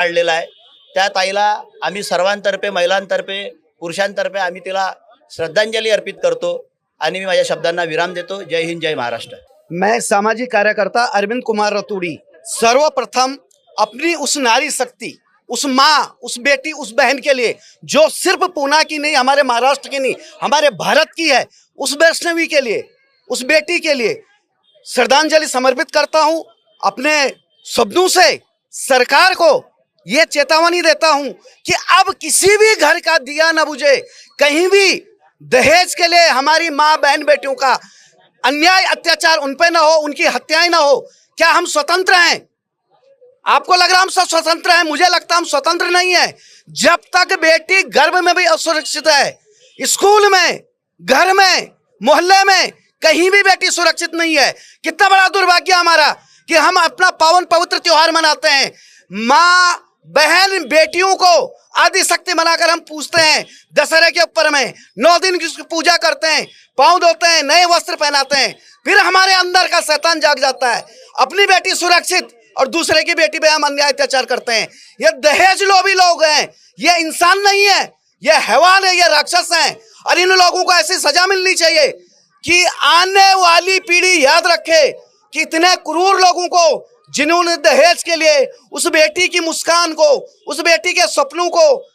काढलेला आहे. त्या ताईला आम्ही सर्वांतर्फे, महिलांतर्फे, पुरुषांतर्फे आम्ही तिला श्रद्धांजली अर्पित करतो आणि मी माझ्या शब्दांना विराम देतो. जय हिंद, जय महाराष्ट्र. मैं सामाजिक कार्यकर्ता अरविंद कुमार रतूड़ी सर्वप्रथम अपनी उस नारी शक्ति, उस माँ, उस बेटी, उस बहन के लिए जो सिर्फ पूना की नहीं, हमारे महाराष्ट्र की नहीं, हमारे भारत की है, उस वैष्णवी के लिए, उस बेटी के लिए श्रद्धांजलि समर्पित करता हूँ. अपने शब्दों से सरकार को ये चेतावनी देता हूँ कि अब किसी भी घर का दिया न बुझे, कहीं भी दहेज के लिए हमारी माँ बहन बेटियों का अन्याय अत्याचार उन पे ना हो, उनकी हत्याएं ना हो. क्या हम स्वतंत्र हैं? आपको लग रहा हम सब स्वतंत्र हैं? मुझे लगता हम स्वतंत्र नहीं है. जब तक बेटी गर्भ में भी असुरक्षित है, स्कूल में, घर में, मोहल्ले में, कहीं भी बेटी सुरक्षित नहीं है. कितना बड़ा दुर्भाग्य हमारा कि हम अपना पावन पवित्र त्योहार मनाते हैं. माँ बहन बेटियों को आदि शक्ति बनाकर हम पूजते हैं. दशहरे के ऊपर में 9 दिन की पूजा करते हैं, पाँव धोते हैं, नए वस्त्र पहनाते हैं. फिर हमारे अंदर का शैतान जाग जाता है. अपनी बेटी सुरक्षित और दूसरे की बेटी पे हम अन्याय अत्याचार करते हैं. ये दहेज लोभी लोग हैं, ये इंसान नहीं है, ये हैवान है, ये राक्षस हैं. और इन लोगों को ऐसी सजा मिलनी चाहिए कि आने वाली पीढ़ी याद रखे कि इतने क्रूर लोगों को जिन्होंने दहेज के लिए उस बेटी की मुस्कान को, उस बेटी के सपनों को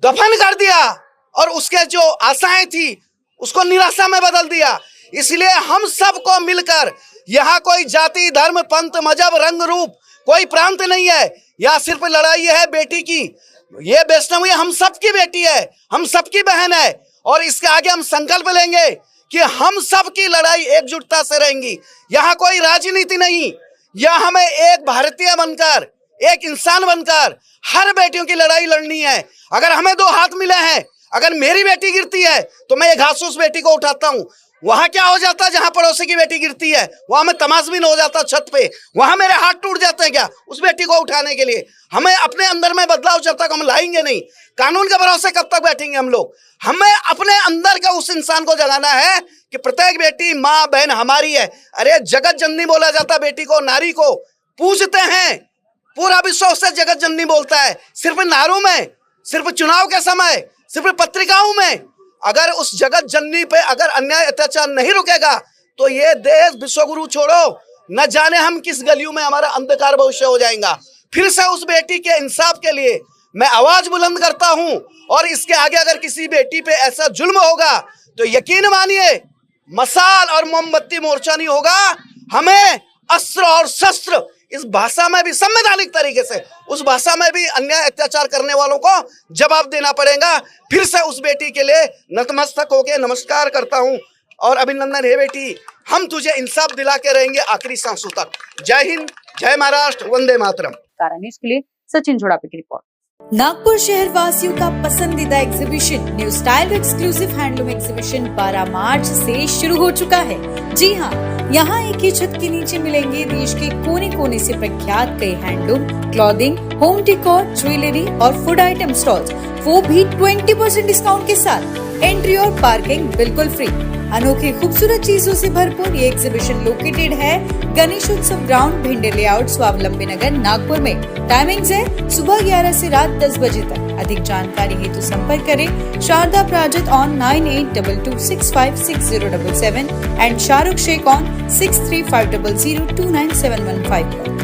दफन कर दिया और उसके जो आशाएं थी उसको निराशा में बदल दिया. इसलिए हम सबको मिलकर, यहाँ कोई जाति, धर्म, पंथ, मजहब, रंग, रूप, कोई प्रांत नहीं है. यहाँ सिर्फ लड़ाई है बेटी की. ये वैष्णवी हम सबकी बेटी है, हम सबकी बहन है. और इसके आगे हम संकल्प लेंगे कि हम सबकी लड़ाई एकजुटता से रहेंगी. यहाँ कोई राजनीति नहीं. यहाँ हमें एक भारतीय बनकर, एक इंसान बनकर हर बेटियों की लड़ाई लड़नी है. अगर हमें 2 हाथ मिले हैं, अगर मेरी बेटी गिरती है तो मैं ये घास उस बेटी को उठाता हूँ. वहां क्या हो जाता है जहां पड़ोसी की बेटी गिरती है, वहां में तमाशबीन हो जाता छत पे. वहां मेरे हाथ टूट जाते हैं क्या उस बेटी को उठाने के लिए? हमें अपने अंदर में बदलाव जब तक हम लाएंगे नहीं, कानून के भरोसे कब तक बैठेंगे हम लोग? हमें अपने अंदर का उस इंसान को जगाना है कि प्रत्येक बेटी माँ बहन हमारी है. अरे जगत जननी बोला जाता बेटी को, नारी को पूजते हैं. पूरा विश्व उससे जगत जननी बोलता है. सिर्फ नारों में, सिर्फ चुनाव के समय, सिर्फ पत्रिकाओं में. अगर उस जगत जननी पे अगर अन्याय अत्याचार नहीं रुकेगा तो ये देश, विश्वगुरु छोड़ो, न जाने हम किस गलियों में हमारा अंधकार भविष्य हो जाएगा. फिर से उस बेटी के इंसाफ के लिए मैं आवाज बुलंद करता हूं. और इसके आगे अगर किसी बेटी पे ऐसा जुल्म होगा तो यकीन मानिए मसाल और मोमबत्ती मोर्चा नहीं होगा. हमें अस्त्र और शस्त्र इस भाषा में भी संवैधानिक तरीके से उस भाषा में भी अन्याय अत्याचार करने वालों को जवाब देना पड़ेगा. फिर से उस बेटी के लिए नतमस्तक होके नमस्कार करता हूं और अभिनंदन है बेटी. हम तुझे इंसाफ दिला के रहेंगे आखिरी सांसों तक. जय हिंद, जय महाराष्ट्र, वंदे मातरम. न्यूज़ के लिए सचिन झोड़ापे की रिपोर्ट. नागपुर शहर वासियों का पसंदीदा exhibition new style exclusive handloom exhibition 12 मार्च से शुरू हो चुका है. जी हाँ, यहाँ एक ही छत के नीचे मिलेंगे देश के कोने कोने से प्रख्यात कई handloom, clothing, home decor, jewellery और फूड आइटम स्टॉल्स, वो भी 20% डिस्काउंट के साथ. एंट्री और पार्किंग बिल्कुल फ्री. अनोखी खूबसूरत चीजों से भरपूर ये एग्जीबिशन लोकेटेड है गणेश उत्सव ग्राउंड, भिंडे लेआउट, स्वावलंबी नगर, नागपुर में. टाइमिंग्स है सुबह 11 से रात 10 बजे तक. अधिक जानकारी हेतु संपर्क करें शारदा प्राजत on 9822656077 and Shahrukh Shaikh on 6350029715 पर.